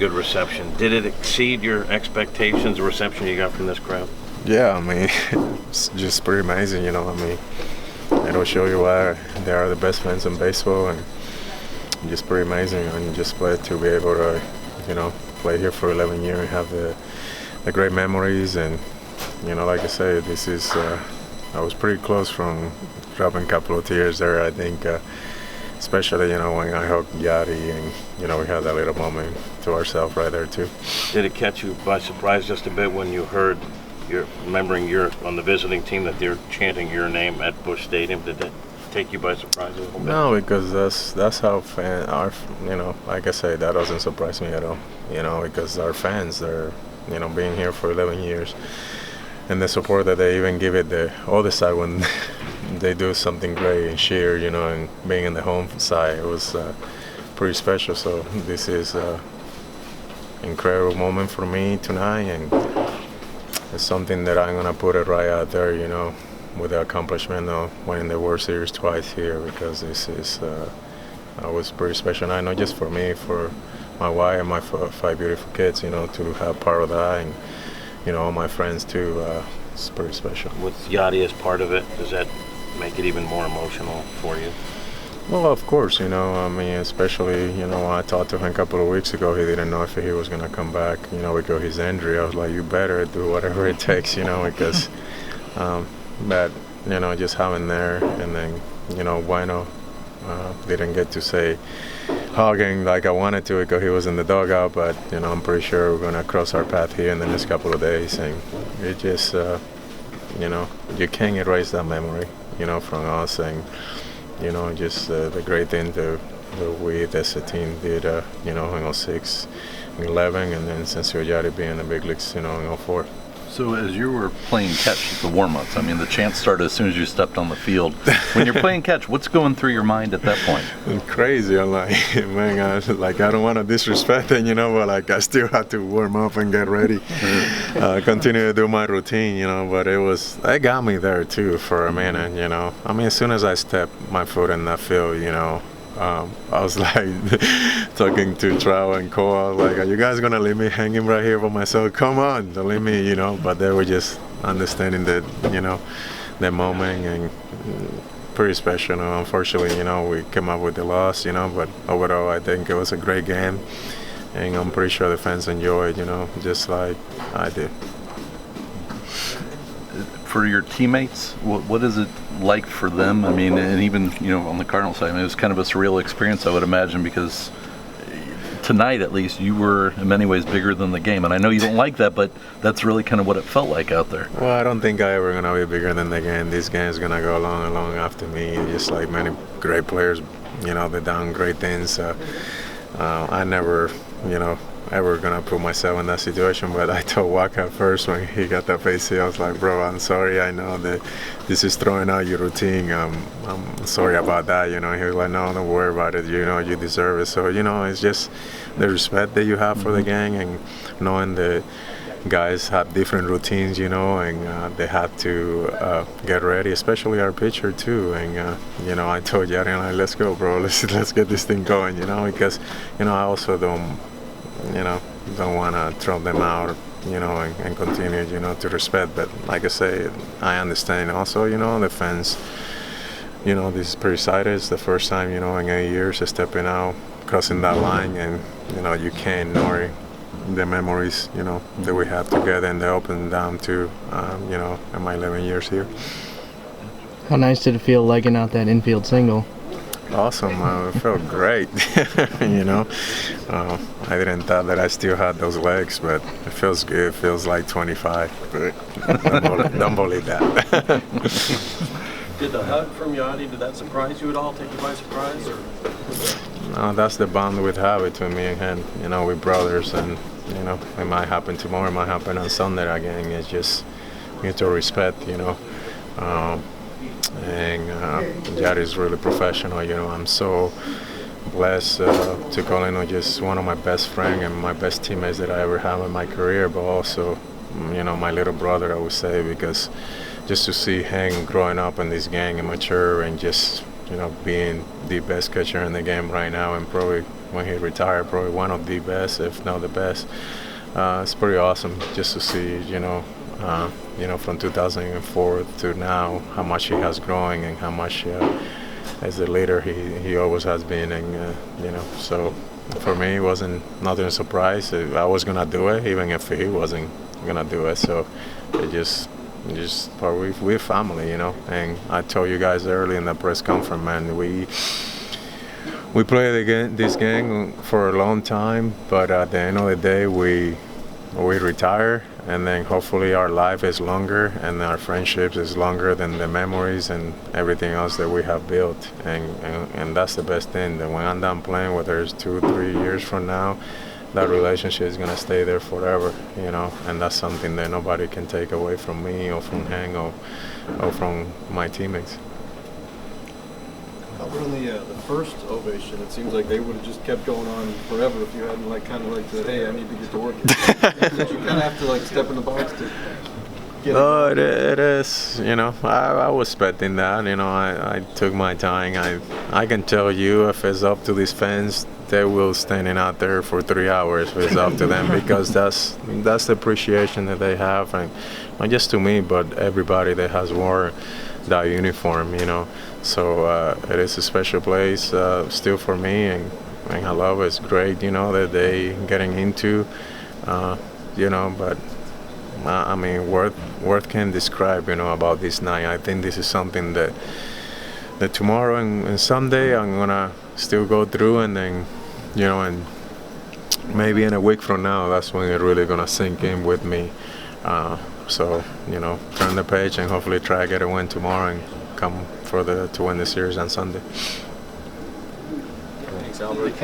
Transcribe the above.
good reception. Did it exceed your expectations, the reception you got from this crowd? Yeah, I mean, it's just pretty amazing, you know. I mean, it'll show you why they are the best fans in baseball, and just pretty amazing. And just glad to be able to, you know, play here for 11 years and have the great memories. And, you know, like I say, this is, I was pretty close from dropping a couple of tears there, I think. Especially, you know, when I hugged Yadi and, you know, we had that little moment to ourselves right there, too. Did it catch you by surprise just a bit when you heard, remembering you're on the visiting team, that they're chanting your name at Busch Stadium? Did that take you by surprise a little bit? No, because that's how you know, like I say, that doesn't surprise me at all. You know, because our fans, they're, you know, being here for 11 years. And the support that they even give it the other side when they do something great and cheer, you know, and being in the home side, it was pretty special. So this is an incredible moment for me tonight, and it's something that I'm gonna put it right out there, you know, with the accomplishment of winning the World Series twice here, because this is was pretty special night, not just for me, for my wife and my 5 beautiful kids, you know, to have part of that, and, you know, all my friends too. It's pretty special. With Yadi as part of it, does that make it even more emotional for you? Well, of course, you know, I mean, especially, you know, I talked to him a couple of weeks ago. He didn't know if he was going to come back, you know, because his injury. I was like, you better do whatever it takes, you know, because, but, you know, just having there, and then, you know, Bueno didn't get to say hugging like I wanted to because he was in the dugout, but, you know, I'm pretty sure we're going to cross our path here in the next couple of days, and it just, you know, you can't erase that memory, you know, from us, and, you know, just the great thing that we as a team did, you know, in 06, 11, and then since Yadier being in the big leagues, you know, in 04. So as you were playing catch, the warm-ups, I mean, the chants started as soon as you stepped on the field. When you're playing catch, what's going through your mind at that point? It's crazy. I'm like, man, I don't want to disrespect it, you know, but like I still had to warm up and get ready, continue to do my routine, you know. But it got me there too for a minute, you know. I mean, as soon as I stepped my foot in that field, you know, I was like talking to Trout and Cole. I was like, are you guys going to leave me hanging right here by myself? Come on, don't leave me, you know. But they were just understanding that, you know, that moment, and pretty special. You know, unfortunately, you know, we came up with the loss, you know, but overall I think it was a great game. And I'm pretty sure the fans enjoyed, you know, just like I did. For your teammates, what is it like for them? I mean, and even, you know, on the Cardinals side, I mean, it was kind of a surreal experience, I would imagine, because tonight, at least, you were in many ways bigger than the game. And I know you don't like that, but that's really kind of what it felt like out there. Well, I don't think I ever gonna be bigger than the game. This game is gonna go long and long after me. Just like many great players, you know, they've done great things. I never, you know, ever gonna put myself in that situation, but I told Waka first when he got that face hit, I was like, bro, I'm sorry, I know that this is throwing out your routine, I'm sorry about that, you know. He was like, no, don't worry about it, you know, you deserve it. So, you know, it's just the respect that you have for the gang, and knowing that guys have different routines, you know, and they have to get ready, especially our pitcher too. And you know, I told Yadier, like, let's go, bro, let's get this thing going, you know, because, you know, I also don't want to throw them out, you know, and continue, you know, to respect. But like I say, I understand also, you know, the fans, you know, this is pretty excited. It's the first time, you know, in 8 years stepping out, crossing that line, and, you know, you can't ignore the memories, you know, that we have together and the up and down too, you know, in my 11 years here. How nice did it feel legging out that infield single? Awesome. It felt great. You know, I didn't thought that I still had those legs, but it feels good. It feels like 25. But don't believe that. Did the hug from Yadi, did that surprise you at all? Take you by surprise? Or? No, that's the bond we have between me and him. You know, we're brothers, and, you know, it might happen tomorrow, it might happen on Sunday again. It's just mutual respect, you know. And Yadier is really professional, you know. I'm so blessed to call him just one of my best friends and my best teammates that I ever have in my career, but also, you know, my little brother, I would say, because just to see him growing up in this game and mature and just, you know, being the best catcher in the game right now, and probably when he retired, probably one of the best, if not the best. It's pretty awesome just to see, from 2004 to now, how much he has grown and how much as a leader he always has been. And, so for me, it wasn't nothing surprise. I was going to do it, even if he wasn't going to do it. So it just we're family, And I told you guys early in the press conference, man, we played this game for a long time, but at the end of the day, we retire, and then hopefully our life is longer and our friendships is longer than the memories and everything else that we have built. And that's the best thing, that when I'm done playing, whether it's 2-3 years from now, that relationship is going to stay there forever, and that's something that nobody can take away from me or from Hank or from my teammates. Albert, on the first ovation, it seems like they would have just kept going on forever if you hadn't said, hey, I need to get to work. Did you kind of have to step in the box to get No, it is. I was expecting that. I took my time. I can tell you, if it's up to these fans, they will standing out there for 3 hours if it's up to them, because that's the appreciation that they have, and not just to me, but everybody that has worn that uniform. So it is a special place still for me, and I love it. It's great, that they getting into, but I mean, word can't describe, about this night. I think this is something that tomorrow and Sunday I'm gonna still go through, and then, and maybe in a week from now, that's when it's really gonna sink in with me. So, turn the page and hopefully try to get a win tomorrow and come to win the series on Sunday. Thanks, Albert.